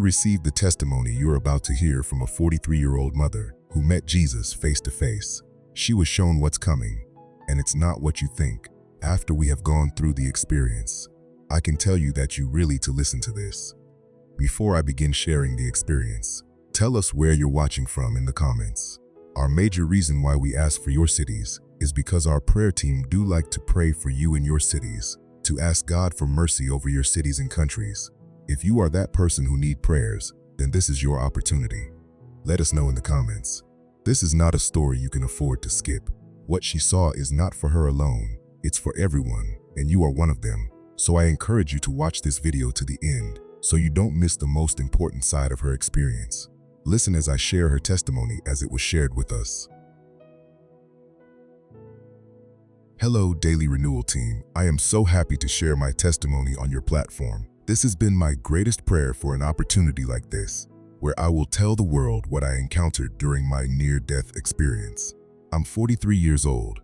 receive the testimony you're about to hear from a 43-year-old mother who met Jesus face to face. She was shown what's coming, and it's not what you think. After we have gone through the experience, I can tell you that you really to listen to this. Before I begin sharing the experience, tell us where you're watching from in the comments. Our major reason why we ask for your cities is because our prayer team do like to pray for you in your cities, to ask God for mercy over your cities and countries. If you are that person who need prayers, then this is your opportunity. Let us know in the comments. This is not a story you can afford to skip. What she saw is not for her alone. It's for everyone, and you are one of them. So I encourage you to watch this video to the end, so you don't miss the most important side of her experience. Listen as I share her testimony as it was shared with us. Hello, Daily Renewal team. I am so happy to share my testimony on your platform. This has been my greatest prayer for an opportunity like this, where I will tell the world what I encountered during my near-death experience. I'm 43 years old.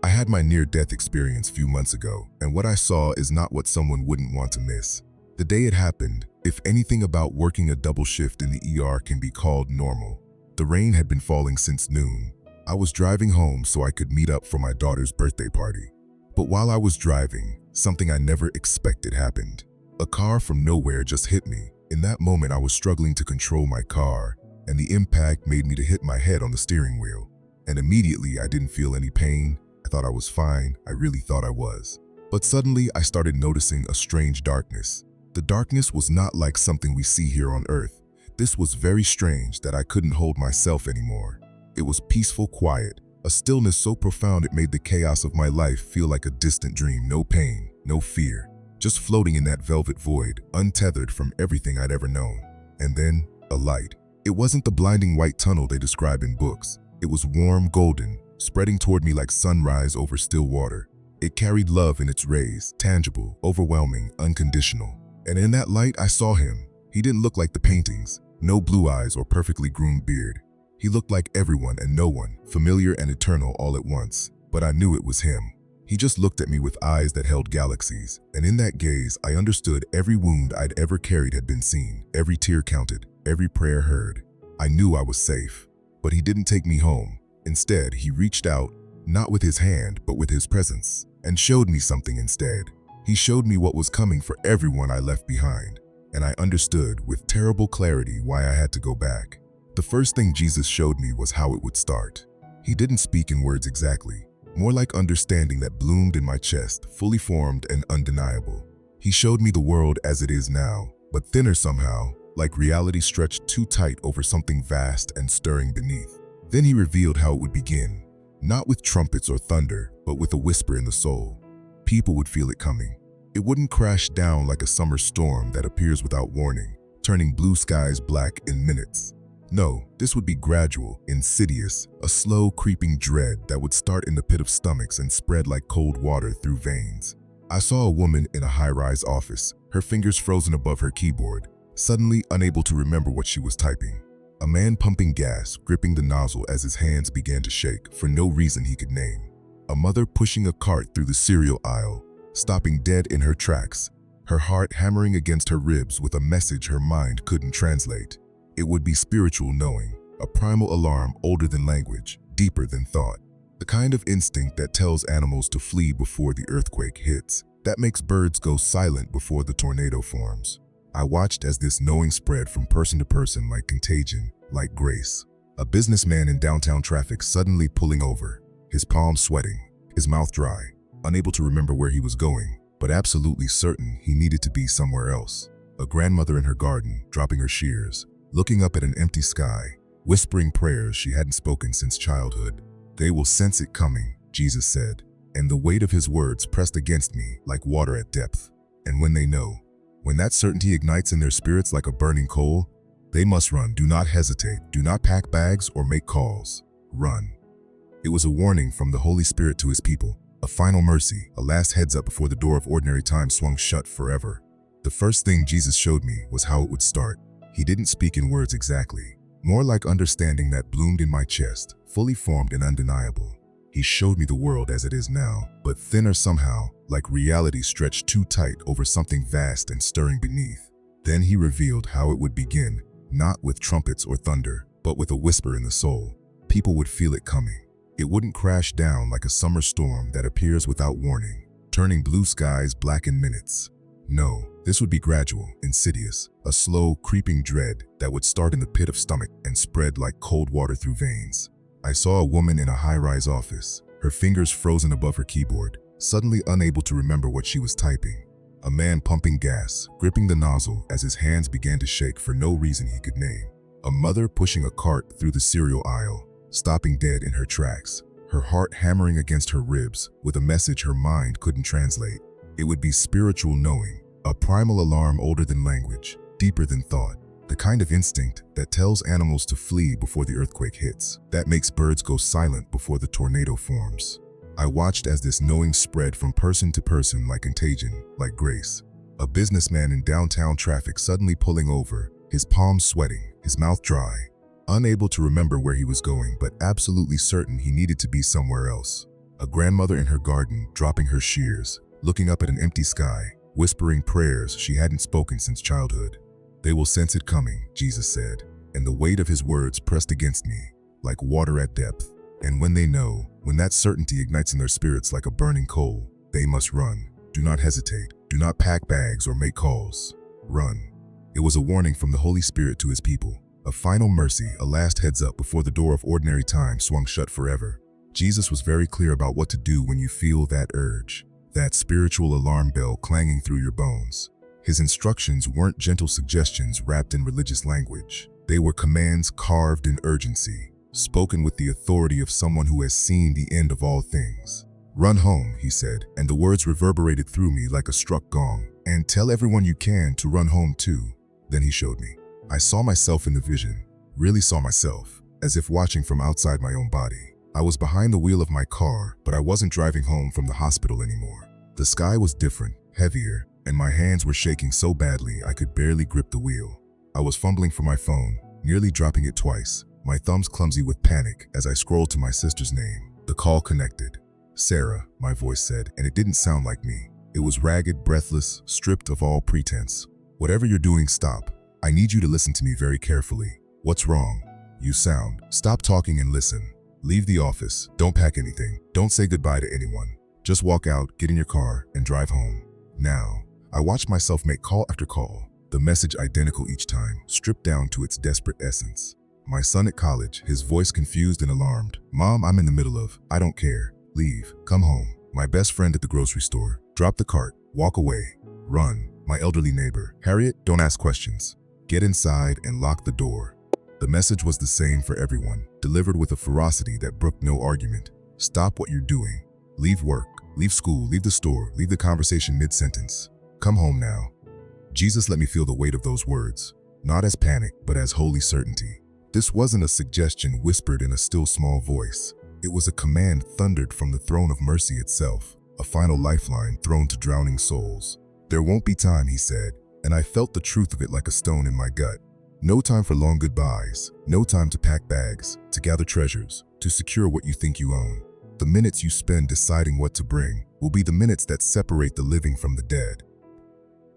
I had my near-death experience a few months ago, and what I saw is not what someone wouldn't want to miss. The day it happened, if anything about working a double shift in the ER can be called normal. The rain had been falling since noon. I was driving home so I could meet up for my daughter's birthday party. But while I was driving, something I never expected happened. A car from nowhere just hit me. In that moment, I was struggling to control my car, and the impact made me to hit my head on the steering wheel. And immediately, I didn't feel any pain. I thought I was fine. I really thought I was. But suddenly, I started noticing a strange darkness. The darkness was not like something we see here on Earth. This was very strange that I couldn't hold myself anymore. It was peaceful, quiet, a stillness so profound it made the chaos of my life feel like a distant dream. No pain, no fear. Just floating in that velvet void, untethered from everything I'd ever known. And then, a light. It wasn't the blinding white tunnel they describe in books. It was warm, golden, spreading toward me like sunrise over still water. It carried love in its rays, tangible, overwhelming, unconditional. And in that light, I saw him. He didn't look like the paintings, no blue eyes or perfectly groomed beard. He looked like everyone and no one, familiar and eternal all at once. But I knew it was him. He just looked at me with eyes that held galaxies, and in that gaze, I understood every wound I'd ever carried had been seen, every tear counted, every prayer heard. I knew I was safe, but he didn't take me home. Instead, he reached out, not with his hand, but with his presence, and showed me something instead. He showed me what was coming for everyone I left behind, and I understood with terrible clarity why I had to go back. The first thing Jesus showed me was how it would start. He didn't speak in words exactly. More like understanding that bloomed in my chest, fully formed and undeniable. He showed me the world as it is now, but thinner somehow, like reality stretched too tight over something vast and stirring beneath. Then he revealed how it would begin, not with trumpets or thunder, but with a whisper in the soul. People would feel it coming. It wouldn't crash down like a summer storm that appears without warning, turning blue skies black in minutes. No, this would be gradual, insidious, a slow creeping dread that would start in the pit of stomachs and spread like cold water through veins. I saw a woman in a high-rise office, her fingers frozen above her keyboard, suddenly unable to remember what she was typing. A man pumping gas, gripping the nozzle as his hands began to shake for no reason he could name. A mother pushing a cart through the cereal aisle, stopping dead in her tracks, her heart hammering against her ribs with a message her mind couldn't translate. It would be spiritual knowing, a primal alarm older than language, deeper than thought. The kind of instinct that tells animals to flee before the earthquake hits, that makes birds go silent before the tornado forms. I watched as this knowing spread from person to person like contagion, like grace. A businessman in downtown traffic suddenly pulling over, his palms sweating, his mouth dry, unable to remember where he was going, but absolutely certain he needed to be somewhere else. A grandmother in her garden, dropping her shears, looking up at an empty sky, whispering prayers she hadn't spoken since childhood. They will sense it coming, Jesus said, and the weight of his words pressed against me like water at depth. And when they know, when that certainty ignites in their spirits like a burning coal, they must run. Do not hesitate. Do not pack bags or make calls. Run. It was a warning from the Holy Spirit to his people, a final mercy, a last heads up before the door of ordinary time swung shut forever. The first thing Jesus showed me was how it would start. He didn't speak in words exactly, more like understanding that bloomed in my chest, fully formed and undeniable. He showed me the world as it is now, but thinner somehow, like reality stretched too tight over something vast and stirring beneath. Then he revealed how it would begin, not with trumpets or thunder, but with a whisper in the soul. People would feel it coming. It wouldn't crash down like a summer storm that appears without warning, turning blue skies black in minutes. No, this would be gradual, insidious, a slow, creeping dread that would start in the pit of stomach and spread like cold water through veins. I saw a woman in a high-rise office, her fingers frozen above her keyboard, suddenly unable to remember what she was typing. A man pumping gas, gripping the nozzle as his hands began to shake for no reason he could name. A mother pushing a cart through the cereal aisle, stopping dead in her tracks, her heart hammering against her ribs with a message her mind couldn't translate. It would be spiritual knowing, a primal alarm older than language, deeper than thought, the kind of instinct that tells animals to flee before the earthquake hits, that makes birds go silent before the tornado forms. I watched as this knowing spread from person to person like contagion, like grace. A businessman in downtown traffic suddenly pulling over, his palms sweating, his mouth dry, unable to remember where he was going but absolutely certain he needed to be somewhere else. A grandmother in her garden dropping her shears, looking up at an empty sky, whispering prayers she hadn't spoken since childhood. They will sense it coming, Jesus said, and the weight of his words pressed against me, like water at depth. And when they know, when that certainty ignites in their spirits like a burning coal, they must run. Do not hesitate. Do not pack bags or make calls. Run. It was a warning from the Holy Spirit to his people, a final mercy, a last heads up before the door of ordinary time swung shut forever. Jesus was very clear about what to do when you feel that urge, that spiritual alarm bell clanging through your bones. His instructions weren't gentle suggestions wrapped in religious language. They were commands carved in urgency, spoken with the authority of someone who has seen the end of all things. Run home, he said, and the words reverberated through me like a struck gong. And tell everyone you can to run home too. Then he showed me. I saw myself in the vision, really saw myself, as if watching from outside my own body. I was behind the wheel of my car, but I wasn't driving home from the hospital anymore. The sky was different, heavier, and my hands were shaking so badly I could barely grip the wheel. I was fumbling for my phone, nearly dropping it twice, my thumbs clumsy with panic as I scrolled to my sister's name. The call connected. Sarah, my voice said, and it didn't sound like me. It was ragged, breathless, stripped of all pretense. Whatever you're doing, stop. I need you to listen to me very carefully. What's wrong? You sound. Stop talking and listen. Leave the office. Don't pack anything. Don't say goodbye to anyone. Just walk out, get in your car, and drive home. Now, I watched myself make call after call, the message identical each time, stripped down to its desperate essence. My son at college, his voice confused and alarmed. Mom, I'm in the middle of. I don't care. Leave. Come home. My best friend at the grocery store. Drop the cart. Walk away. Run. My elderly neighbor. Harriet, don't ask questions. Get inside and lock the door. The message was the same for everyone, delivered with a ferocity that brooked no argument. Stop what you're doing. Leave work. Leave school. Leave the store. Leave the conversation mid-sentence. Come home now. Jesus let me feel the weight of those words, not as panic, but as holy certainty. This wasn't a suggestion whispered in a still small voice. It was a command thundered from the throne of mercy itself, a final lifeline thrown to drowning souls. There won't be time, he said, and I felt the truth of it like a stone in my gut. No time for long goodbyes, no time to pack bags, to gather treasures, to secure what you think you own. The minutes you spend deciding what to bring will be the minutes that separate the living from the dead.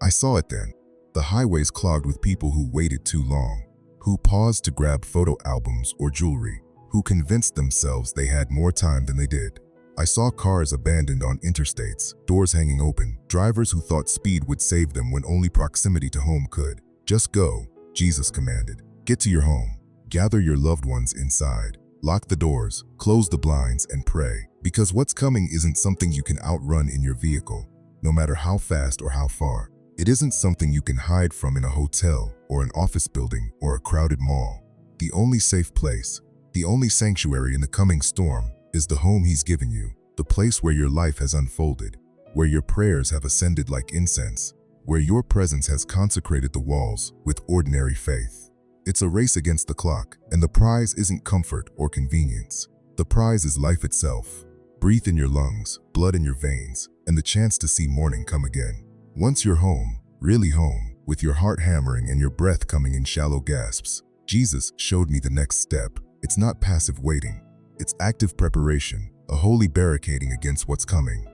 I saw it then, the highways clogged with people who waited too long, who paused to grab photo albums or jewelry, who convinced themselves they had more time than they did. I saw cars abandoned on interstates, doors hanging open, drivers who thought speed would save them when only proximity to home could. Just go, Jesus commanded. Get to your home. Gather your loved ones inside. Lock the doors, close the blinds, and pray. Because what's coming isn't something you can outrun in your vehicle, no matter how fast or how far. It isn't something you can hide from in a hotel or an office building or a crowded mall. The only safe place, the only sanctuary in the coming storm, is the home he's given you, the place where your life has unfolded, where your prayers have ascended like incense, where your presence has consecrated the walls with ordinary faith. It's a race against the clock, and the prize isn't comfort or convenience. The prize is life itself. Breathe in your lungs, blood in your veins, and the chance to see morning come again. Once you're home, really home, with your heart hammering and your breath coming in shallow gasps, Jesus showed me the next step. It's not passive waiting. It's active preparation, a holy barricading against what's coming.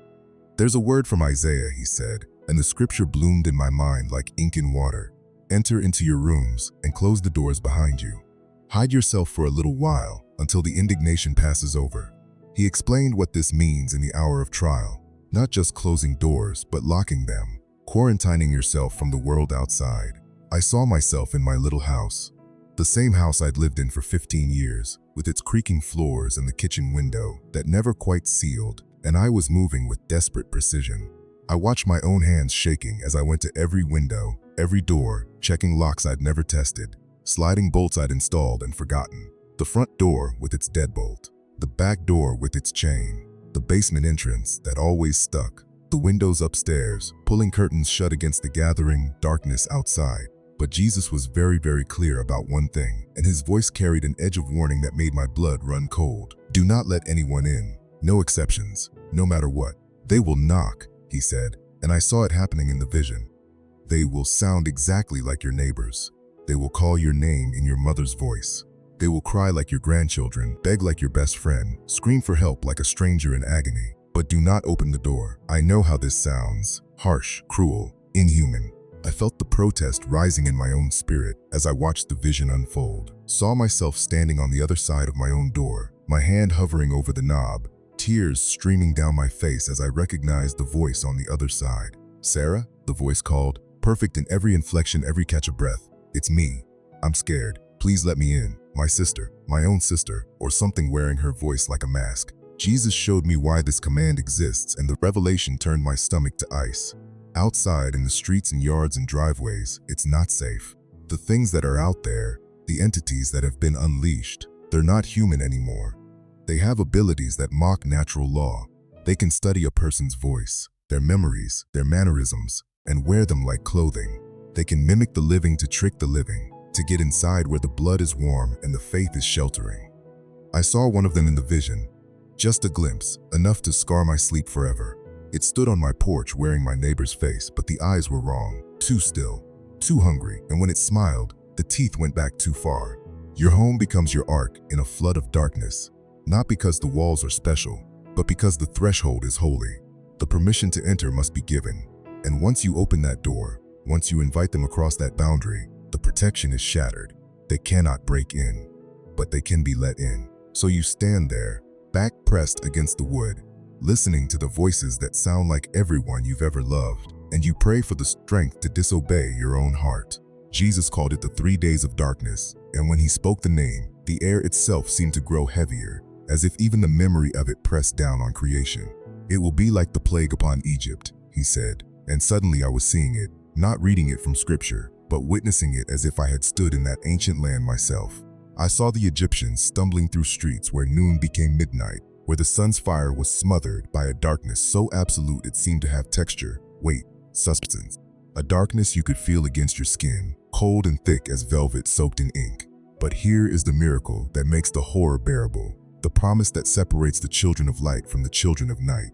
There's a word from Isaiah, he said, and the scripture bloomed in my mind like ink in water. Enter into your rooms and close the doors behind you. Hide yourself for a little while until the indignation passes over. He explained what this means in the hour of trial, not just closing doors, but locking them, quarantining yourself from the world outside. I saw myself in my little house, the same house I'd lived in for 15 years, with its creaking floors and the kitchen window that never quite sealed, and I was moving with desperate precision. I watched my own hands shaking as I went to every window, every door, checking locks I'd never tested, sliding bolts I'd installed and forgotten. The front door with its deadbolt, the back door with its chain, the basement entrance that always stuck, the windows upstairs, pulling curtains shut against the gathering darkness outside. But Jesus was very, very clear about one thing, and his voice carried an edge of warning that made my blood run cold. Do not let anyone in. No exceptions, no matter what. They will knock, he said, and I saw it happening in the vision. They will sound exactly like your neighbors. They will call your name in your mother's voice. They will cry like your grandchildren, beg like your best friend, scream for help like a stranger in agony. But do not open the door. I know how this sounds. Harsh, cruel, inhuman. I felt the protest rising in my own spirit as I watched the vision unfold. Saw myself standing on the other side of my own door, my hand hovering over the knob, tears streaming down my face as I recognized the voice on the other side. Sarah, the voice called, perfect in every inflection, every catch of breath. It's me. I'm scared. Please let me in. My sister, my own sister, or something wearing her voice like a mask. Jesus showed me why this command exists, and the revelation turned my stomach to ice. Outside in the streets and yards and driveways, it's not safe. The things that are out there, the entities that have been unleashed, they're not human anymore. They have abilities that mock natural law. They can study a person's voice, their memories, their mannerisms, and wear them like clothing. They can mimic the living to trick the living, to get inside where the blood is warm and the faith is sheltering. I saw one of them in the vision, just a glimpse, enough to scar my sleep forever. It stood on my porch wearing my neighbor's face, but the eyes were wrong, too still, too hungry, and when it smiled, the teeth went back too far. Your home becomes your ark in a flood of darkness, not because the walls are special, but because the threshold is holy. The permission to enter must be given, and once you open that door, once you invite them across that boundary, the protection is shattered. They cannot break in, but they can be let in. So you stand there, back pressed against the wood, listening to the voices that sound like everyone you've ever loved, and you pray for the strength to disobey your own heart. Jesus called it the 3 days of darkness, and when he spoke the name, the air itself seemed to grow heavier, as if even the memory of it pressed down on creation. It will be like the plague upon Egypt, he said, and suddenly I was seeing it, not reading it from scripture, but witnessing it as if I had stood in that ancient land myself. I saw the Egyptians stumbling through streets where noon became midnight, where the sun's fire was smothered by a darkness so absolute it seemed to have texture, weight, substance. A darkness you could feel against your skin, cold and thick as velvet soaked in ink. But here is the miracle that makes the horror bearable, the promise that separates the children of light from the children of night.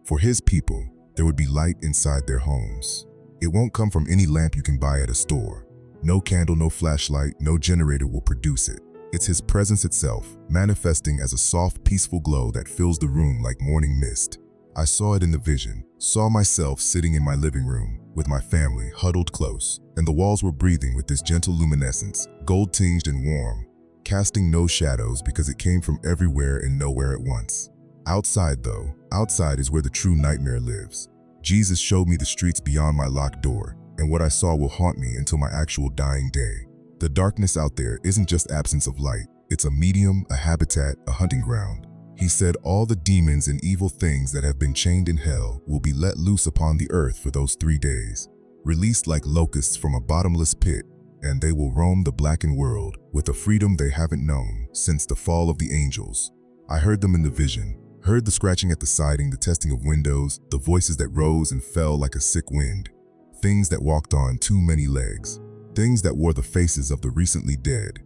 For his people, there would be light inside their homes. It won't come from any lamp you can buy at a store. No candle, no flashlight, no generator will produce it. It's his presence itself, manifesting as a soft, peaceful glow that fills the room like morning mist. I saw it in the vision, saw myself sitting in my living room, with my family huddled close, and the walls were breathing with this gentle luminescence, gold-tinged and warm, casting no shadows because it came from everywhere and nowhere at once. Outside though, outside is where the true nightmare lives. Jesus showed me the streets beyond my locked door, and what I saw will haunt me until my actual dying day. The darkness out there isn't just absence of light, it's a medium, a habitat, a hunting ground. He said all the demons and evil things that have been chained in hell will be let loose upon the earth for those 3 days, released like locusts from a bottomless pit, and they will roam the blackened world with a freedom they haven't known since the fall of the angels. I heard them in the vision, heard the scratching at the siding, the testing of windows, the voices that rose and fell like a sick wind, things that walked on too many legs, things that wore the faces of the recently dead,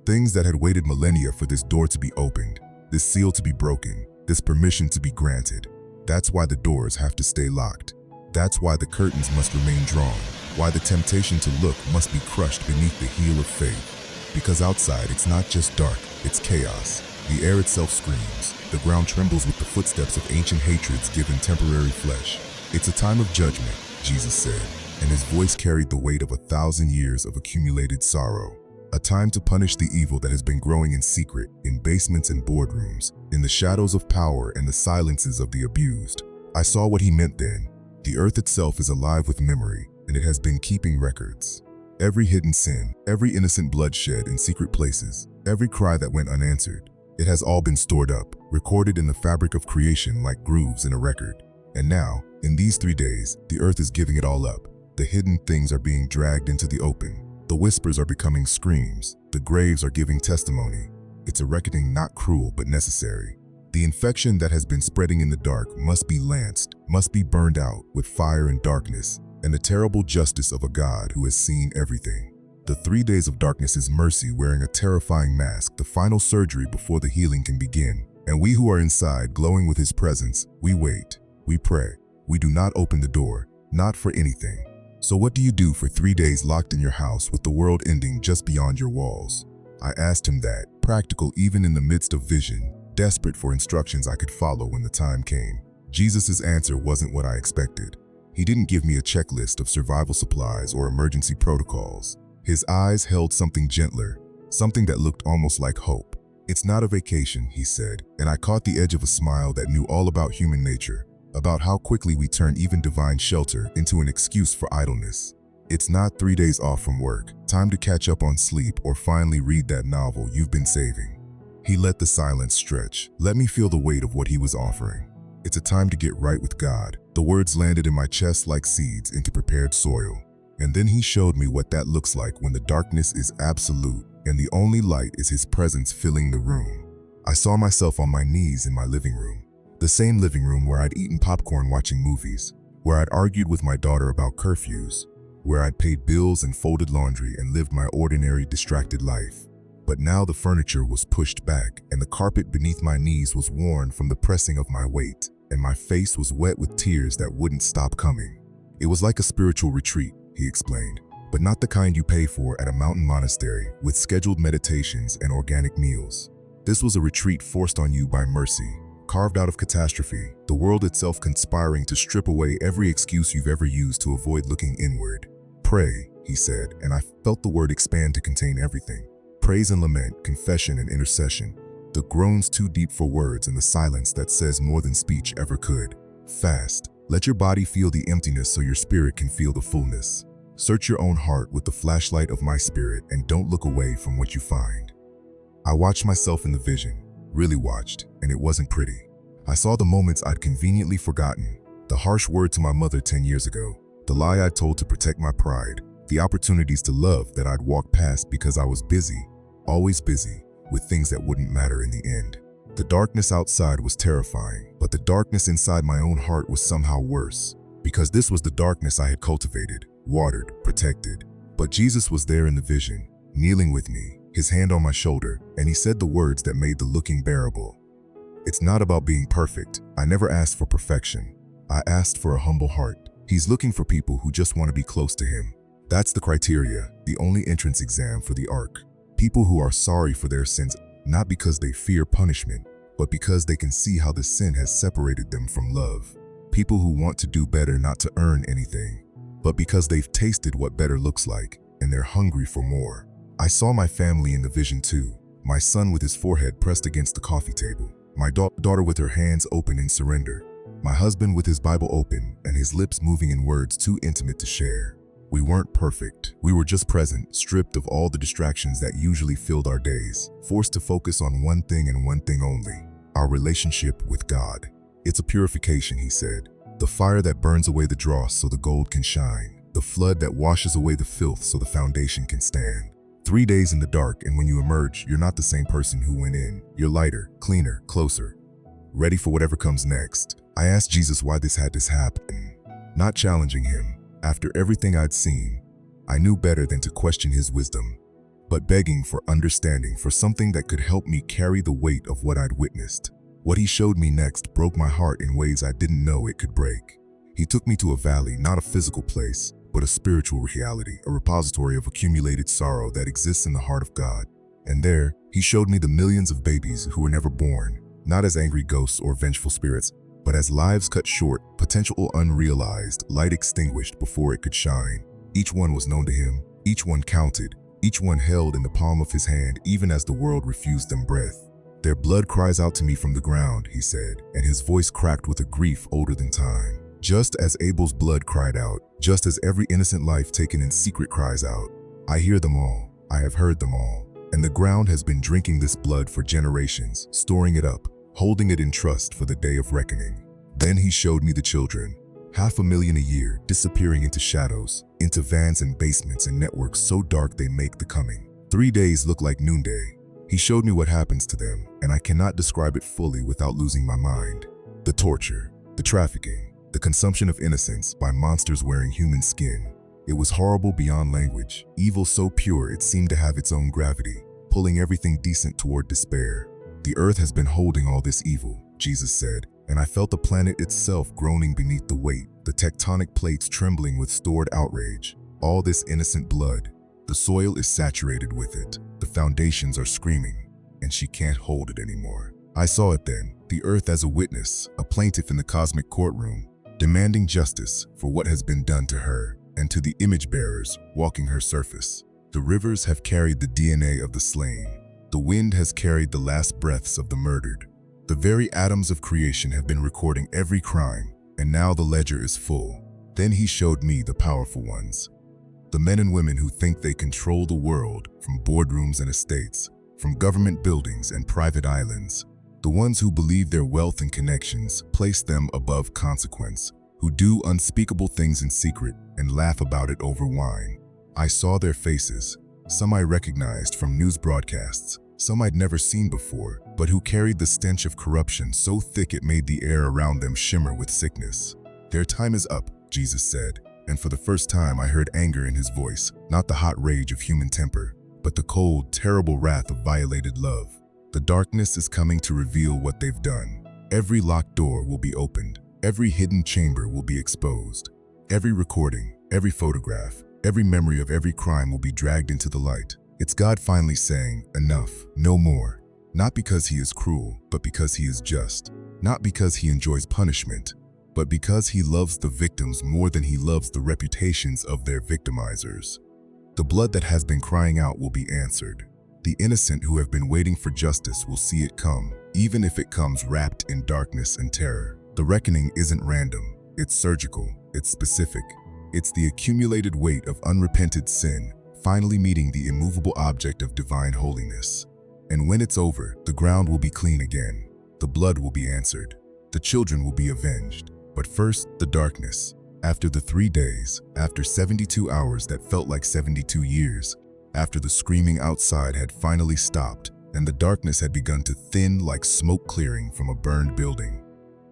things that had waited millennia for this door to be opened, this seal to be broken, this permission to be granted. That's why the doors have to stay locked. That's why the curtains must remain drawn, why the temptation to look must be crushed beneath the heel of faith. Because outside it's not just dark, it's chaos. The air itself screams, the ground trembles with the footsteps of ancient hatreds given temporary flesh. It's a time of judgment, Jesus said. and his voice carried the weight of 1,000 years of accumulated sorrow. A time to punish the evil that has been growing in secret, in basements and boardrooms, in the shadows of power and the silences of the abused. I saw what he meant then. The earth itself is alive with memory, and it has been keeping records. Every hidden sin, every innocent bloodshed in secret places, every cry that went unanswered, it has all been stored up, recorded in the fabric of creation like grooves in a record. And now, in these 3 days, the earth is giving it all up. The hidden things are being dragged into the open. The whispers are becoming screams. The graves are giving testimony. It's a reckoning not cruel but necessary. The infection that has been spreading in the dark must be lanced, must be burned out with fire and darkness, and the terrible justice of a God who has seen everything. The 3 days of darkness is mercy wearing a terrifying mask, the final surgery before the healing can begin. And we who are inside, glowing with his presence, we wait, we pray. We do not open the door, not for anything. So what do you do for 3 days locked in your house with the world ending just beyond your walls? I asked him that, practical even in the midst of vision, desperate for instructions I could follow when the time came. Jesus' answer wasn't what I expected. He didn't give me a checklist of survival supplies or emergency protocols. His eyes held something gentler, something that looked almost like hope. It's not a vacation, he said, and I caught the edge of a smile that knew all about human nature, about how quickly we turn even divine shelter into an excuse for idleness. It's not 3 days off from work, time to catch up on sleep or finally read that novel you've been saving. He let the silence stretch, let me feel the weight of what he was offering. It's a time to get right with God. The words landed in my chest like seeds into prepared soil. And then he showed me what that looks like when the darkness is absolute and the only light is his presence filling the room. I saw myself on my knees in my living room. The same living room where I'd eaten popcorn watching movies, where I'd argued with my daughter about curfews, where I'd paid bills and folded laundry and lived my ordinary distracted life. But now the furniture was pushed back and the carpet beneath my knees was worn from the pressing of my weight, and my face was wet with tears that wouldn't stop coming. It was like a spiritual retreat, he explained, but not the kind you pay for at a mountain monastery with scheduled meditations and organic meals. This was a retreat forced on you by mercy, carved out of catastrophe, the world itself conspiring to strip away every excuse you've ever used to avoid looking inward. Pray, he said, and I felt the word expand to contain everything. Praise and lament, confession and intercession, the groans too deep for words and the silence that says more than speech ever could. Fast, let your body feel the emptiness so your spirit can feel the fullness. Search your own heart with the flashlight of my spirit and don't look away from what you find. I watched myself in the vision, really watched, and it wasn't pretty. I saw the moments I'd conveniently forgotten, the harsh word to my mother 10 years ago, the lie I'd told to protect my pride, the opportunities to love that I'd walked past because I was busy, always busy, with things that wouldn't matter in the end. The darkness outside was terrifying, but the darkness inside my own heart was somehow worse, because this was the darkness I had cultivated, watered, protected. But Jesus was there in the vision, kneeling with me, his hand on my shoulder, and he said the words that made the looking bearable. It's not about being perfect. I never asked for perfection. I asked for a humble heart. He's looking for people who just want to be close to him. That's the criteria, the only entrance exam for the ark. People who are sorry for their sins, not because they fear punishment, but because they can see how the sin has separated them from love. People who want to do better not to earn anything, but because they've tasted what better looks like, and they're hungry for more. I saw my family in the vision too. My son with his forehead pressed against the coffee table. My daughter with her hands open in surrender. My husband with his Bible open and his lips moving in words too intimate to share. We weren't perfect. We were just present, stripped of all the distractions that usually filled our days, forced to focus on one thing and one thing only, our relationship with God. It's a purification, he said. The fire that burns away the dross so the gold can shine. The flood that washes away the filth so the foundation can stand. 3 days in the dark, and when you emerge, you're not the same person who went in. You're lighter, cleaner, closer, ready for whatever comes next. I asked Jesus why this had to happen, not challenging him. After everything I'd seen, I knew better than to question his wisdom, but begging for understanding, for something that could help me carry the weight of what I'd witnessed. What he showed me next broke my heart in ways I didn't know it could break. He took me to a valley, not a physical place, but a spiritual reality, a repository of accumulated sorrow that exists in the heart of God. And there, he showed me the millions of babies who were never born, not as angry ghosts or vengeful spirits, but as lives cut short, potential unrealized, light extinguished before it could shine. Each one was known to him, each one counted, each one held in the palm of his hand even as the world refused them breath. "Their blood cries out to me from the ground," he said, and his voice cracked with a grief older than time. "Just as Abel's blood cried out, just as every innocent life taken in secret cries out. I hear them all, I have heard them all. And the ground has been drinking this blood for generations, storing it up, holding it in trust for the day of reckoning." Then he showed me the children, 500,000 a year, disappearing into shadows, into vans and basements and networks so dark they make the coming. 3 days look like noonday. He showed me what happens to them, and I cannot describe it fully without losing my mind. The torture, the trafficking, the consumption of innocence by monsters wearing human skin. It was horrible beyond language, evil so pure it seemed to have its own gravity, pulling everything decent toward despair. "The earth has been holding all this evil," Jesus said, and I felt the planet itself groaning beneath the weight, the tectonic plates trembling with stored outrage. All this innocent blood. The soil is saturated with it. The foundations are screaming, and she can't hold it anymore. I saw it then, the earth as a witness, a plaintiff in the cosmic courtroom, demanding justice for what has been done to her and to the image bearers walking her surface. The rivers have carried the DNA of the slain. The wind has carried the last breaths of the murdered. The very atoms of creation have been recording every crime, and now the ledger is full. Then he showed me the powerful ones. The men and women who think they control the world, from boardrooms and estates, from government buildings and private islands. The ones who believe their wealth and connections place them above consequence, who do unspeakable things in secret and laugh about it over wine. I saw their faces, some I recognized from news broadcasts, some I'd never seen before, but who carried the stench of corruption so thick it made the air around them shimmer with sickness. "Their time is up," Jesus said. And for the first time I heard anger in his voice, not the hot rage of human temper, but the cold, terrible wrath of violated love. "The darkness is coming to reveal what they've done. Every locked door will be opened. Every hidden chamber will be exposed. Every recording, every photograph, every memory of every crime will be dragged into the light." It's God finally saying, "Enough, no more." Not because he is cruel, but because he is just. Not because he enjoys punishment, but because he loves the victims more than he loves the reputations of their victimizers. The blood that has been crying out will be answered. The innocent who have been waiting for justice will see it come, even if it comes wrapped in darkness and terror. The reckoning isn't random, it's surgical, it's specific. It's the accumulated weight of unrepented sin, finally meeting the immovable object of divine holiness. And when it's over, the ground will be clean again. The blood will be answered. The children will be avenged. But first, the darkness. After the 3 days, after 72 hours that felt like 72 years, after the screaming outside had finally stopped, and the darkness had begun to thin like smoke clearing from a burned building,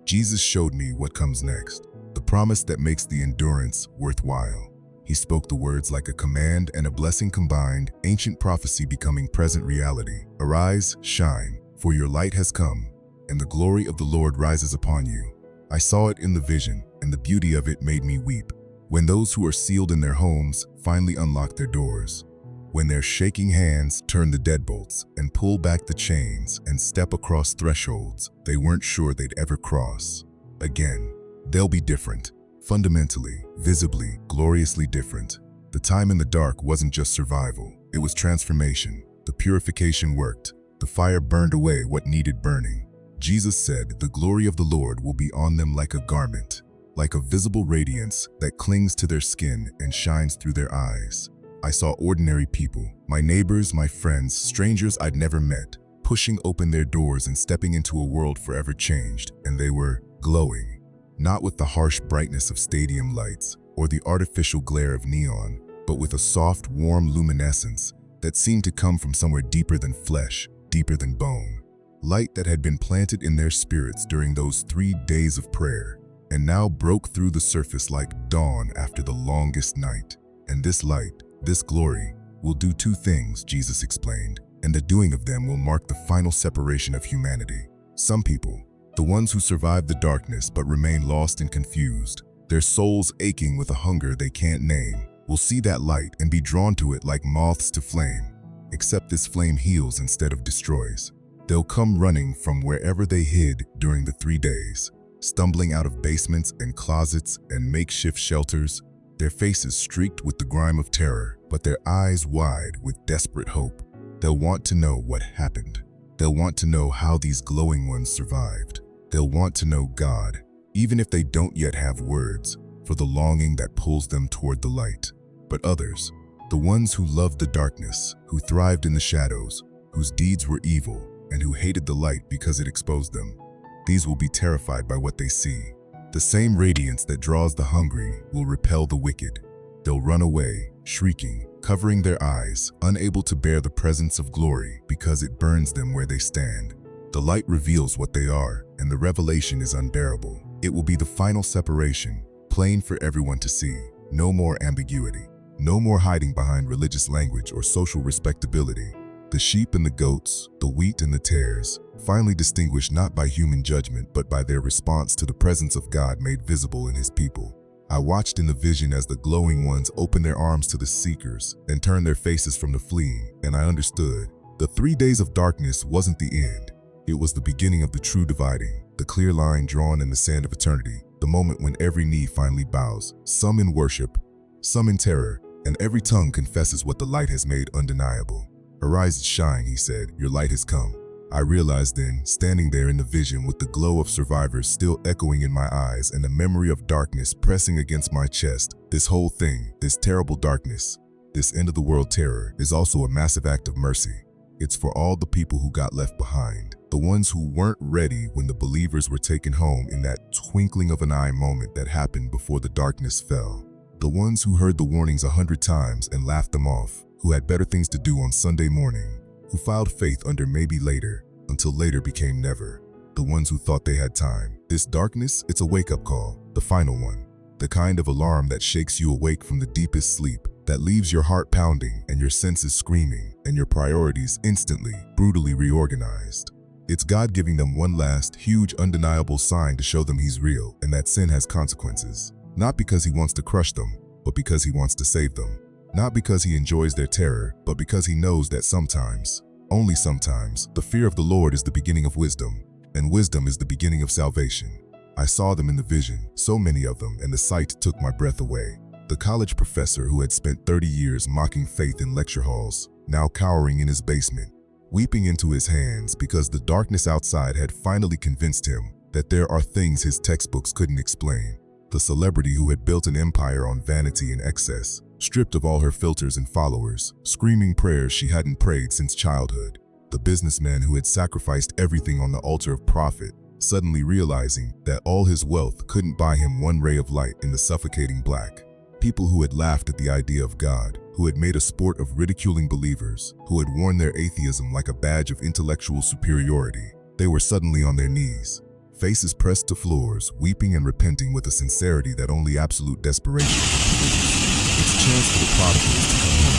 Jesus showed me what comes next, the promise that makes the endurance worthwhile. He spoke the words like a command and a blessing combined, ancient prophecy becoming present reality. "Arise, shine, for your light has come, and the glory of the Lord rises upon you." I saw it in the vision, and the beauty of it made me weep. When those who are sealed in their homes finally unlock their doors, when their shaking hands turn the deadbolts and pull back the chains and step across thresholds they weren't sure they'd ever cross. Again, they'll be different, fundamentally, visibly, gloriously different. The time in the dark wasn't just survival, it was transformation. The purification worked. The fire burned away what needed burning. Jesus said, "The glory of the Lord will be on them like a garment, like a visible radiance that clings to their skin and shines through their eyes." I saw ordinary people, my neighbors, my friends, strangers I'd never met, pushing open their doors and stepping into a world forever changed, and they were glowing, not with the harsh brightness of stadium lights or the artificial glare of neon, but with a soft, warm luminescence that seemed to come from somewhere deeper than flesh, deeper than bone. Light that had been planted in their spirits during those 3 days of prayer, and now broke through the surface like dawn after the longest night. And this light, this glory, will do 2 things, Jesus explained, and the doing of them will mark the final separation of humanity. Some people, the ones who survive the darkness but remain lost and confused, their souls aching with a hunger they can't name, will see that light and be drawn to it like moths to flame. Except this flame heals instead of destroys. They'll come running from wherever they hid during the 3 days. stumbling out of basements and closets and makeshift shelters, their faces streaked with the grime of terror, but their eyes wide with desperate hope. They'll want to know what happened. They'll want to know how these glowing ones survived. They'll want to know God, even if they don't yet have words, for the longing that pulls them toward the light. But others, the ones who loved the darkness, who thrived in the shadows, whose deeds were evil, and who hated the light because it exposed them, these will be terrified by what they see. The same radiance that draws the hungry will repel the wicked. They'll run away, shrieking, covering their eyes, unable to bear the presence of glory because it burns them where they stand. The light reveals what they are, and the revelation is unbearable. It will be the final separation, plain for everyone to see. No more ambiguity. No more hiding behind religious language or social respectability. The sheep and the goats, the wheat and the tares, finally distinguished not by human judgment but by their response to the presence of God made visible in His people. I watched in the vision as the glowing ones opened their arms to the seekers and turned their faces from the fleeing, and I understood. The 3 days of darkness wasn't the end. It was the beginning of the true dividing, the clear line drawn in the sand of eternity, the moment when every knee finally bows, some in worship, some in terror, and every tongue confesses what the light has made undeniable. "Arise and shine," He said, "your light has come." I realized then, standing there in the vision with the glow of survivors still echoing in my eyes and the memory of darkness pressing against my chest, this whole thing, this terrible darkness, this end-of-the-world terror, is also a massive act of mercy. It's for all the people who got left behind, the ones who weren't ready when the believers were taken home in that twinkling of an eye moment that happened before the darkness fell. The ones who heard the warnings 100 times and laughed them off, who had better things to do on Sunday morning, who filed faith under maybe later, until later became never. The ones who thought they had time. This darkness, it's a wake-up call, the final one. The kind of alarm that shakes you awake from the deepest sleep, that leaves your heart pounding and your senses screaming, and your priorities instantly, brutally reorganized. It's God giving them one last, huge, undeniable sign to show them He's real and that sin has consequences. Not because He wants to crush them, but because He wants to save them. Not because He enjoys their terror, but because He knows that sometimes, only sometimes, the fear of the Lord is the beginning of wisdom, and wisdom is the beginning of salvation. I saw them in the vision, so many of them, and the sight took my breath away. The college professor who had spent 30 years mocking faith in lecture halls, now cowering in his basement, weeping into his hands because the darkness outside had finally convinced him that there are things his textbooks couldn't explain. The celebrity who had built an empire on vanity and excess, stripped of all her filters and followers, screaming prayers she hadn't prayed since childhood. The businessman who had sacrificed everything on the altar of profit, suddenly realizing that all his wealth couldn't buy him one ray of light in the suffocating black. People who had laughed at the idea of God, who had made a sport of ridiculing believers, who had worn their atheism like a badge of intellectual superiority. They were suddenly on their knees, faces pressed to floors, weeping and repenting with a sincerity that only absolute desperation could produce. It's a chance for the prodigals to come home,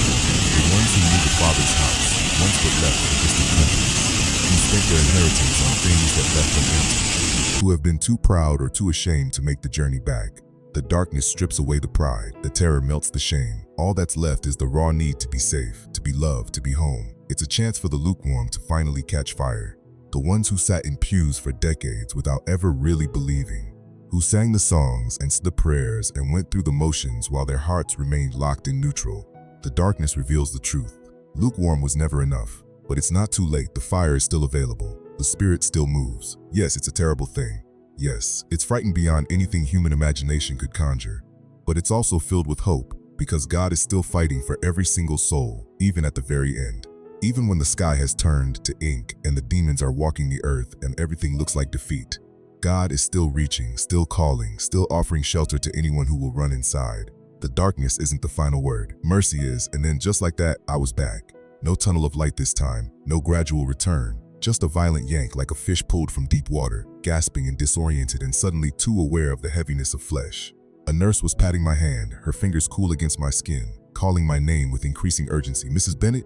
the ones who knew the Father's house, once but left in distant countries, who spent their inheritance on things that left them empty, who have been too proud or too ashamed to make the journey back. The darkness strips away the pride, the terror melts the shame. All that's left is the raw need to be safe, to be loved, to be home. It's a chance for the lukewarm to finally catch fire. The ones who sat in pews for decades without ever really believing, who sang the songs and said the prayers and went through the motions while their hearts remained locked in neutral. The darkness reveals the truth. Lukewarm was never enough, but it's not too late. The fire is still available. The Spirit still moves. Yes, it's a terrible thing. Yes, it's frightening beyond anything human imagination could conjure. But it's also filled with hope, because God is still fighting for every single soul, even at the very end. Even when the sky has turned to ink and the demons are walking the earth and everything looks like defeat, God is still reaching, still calling, still offering shelter to anyone who will run inside. The darkness isn't the final word. Mercy is, and then just like that, I was back. No tunnel of light this time, no gradual return, just a violent yank like a fish pulled from deep water, gasping and disoriented and suddenly too aware of the heaviness of flesh. A nurse was patting my hand, her fingers cool against my skin, calling my name with increasing urgency. "Mrs. Bennett?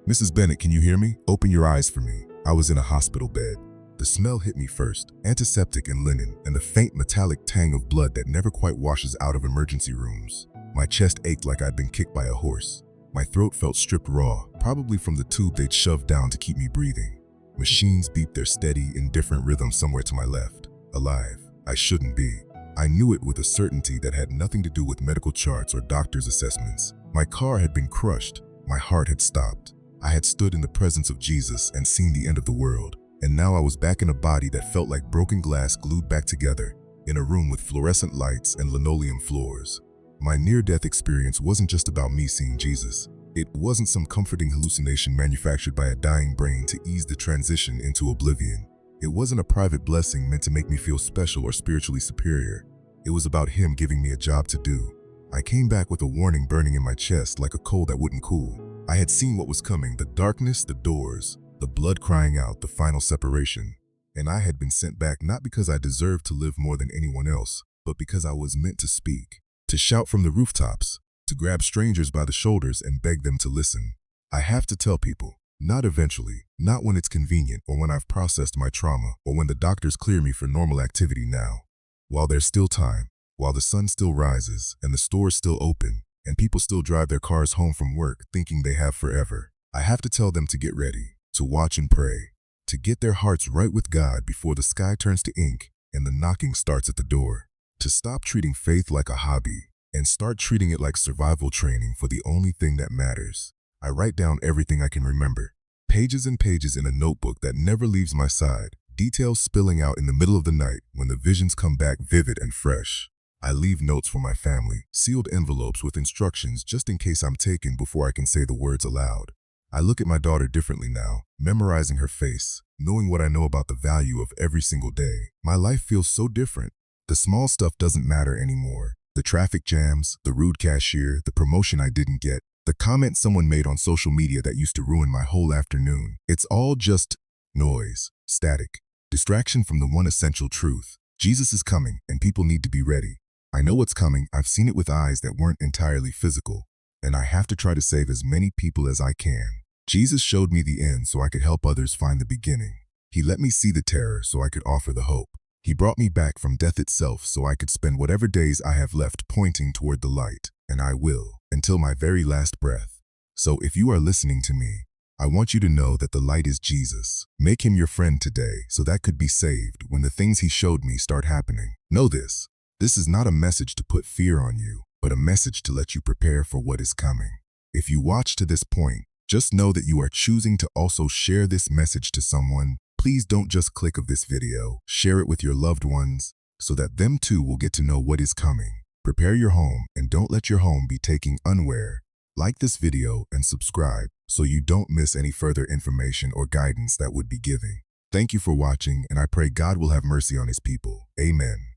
Mrs. Bennett, can you hear me? Open your eyes for me." I was in a hospital bed. The smell hit me first, antiseptic and linen, and the faint metallic tang of blood that never quite washes out of emergency rooms. My chest ached like I'd been kicked by a horse. My throat felt stripped raw, probably from the tube they'd shoved down to keep me breathing. Machines beeped their steady, indifferent rhythm somewhere to my left. Alive. I shouldn't be. I knew it with a certainty that had nothing to do with medical charts or doctor's assessments. My car had been crushed. My heart had stopped. I had stood in the presence of Jesus and seen the end of the world. And now I was back in a body that felt like broken glass glued back together, in a room with fluorescent lights and linoleum floors. My near-death experience wasn't just about me seeing Jesus. It wasn't some comforting hallucination manufactured by a dying brain to ease the transition into oblivion. It wasn't a private blessing meant to make me feel special or spiritually superior. It was about Him giving me a job to do. I came back with a warning burning in my chest like a coal that wouldn't cool. I had seen what was coming, the darkness, the doors, the blood crying out, the final separation. And I had been sent back not because I deserved to live more than anyone else, but because I was meant to speak, to shout from the rooftops, to grab strangers by the shoulders and beg them to listen. I have to tell people, not eventually, not when it's convenient or when I've processed my trauma or when the doctors clear me for normal activity now. While there's still time, while the sun still rises and the store's still open and people still drive their cars home from work thinking they have forever, I have to tell them to get ready, to watch and pray, to get their hearts right with God before the sky turns to ink and the knocking starts at the door, to stop treating faith like a hobby and start treating it like survival training for the only thing that matters. I write down everything I can remember, pages and pages in a notebook that never leaves my side, details spilling out in the middle of the night when the visions come back vivid and fresh. I leave notes for my family, sealed envelopes with instructions just in case I'm taken before I can say the words aloud. I look at my daughter differently now, memorizing her face, knowing what I know about the value of every single day. My life feels so different. The small stuff doesn't matter anymore. The traffic jams, the rude cashier, the promotion I didn't get, the comment someone made on social media that used to ruin my whole afternoon. It's all just noise, static, distraction from the one essential truth. Jesus is coming and people need to be ready. I know what's coming. I've seen it with eyes that weren't entirely physical, and I have to try to save as many people as I can. Jesus showed me the end so I could help others find the beginning. He let me see the terror so I could offer the hope. He brought me back from death itself so I could spend whatever days I have left pointing toward the light, and I will, until my very last breath. So if you are listening to me, I want you to know that the light is Jesus. Make Him your friend today so that could be saved when the things He showed me start happening. Know this. This is not a message to put fear on you, but a message to let you prepare for what is coming. If you watch to this point, just know that you are choosing to also share this message to someone. Please don't just click of this video, share it with your loved ones so that them too will get to know what is coming. Prepare your home and don't let your home be taken unaware. Like this video and subscribe so you don't miss any further information or guidance that would be giving. Thank you for watching, and I pray God will have mercy on His people. Amen.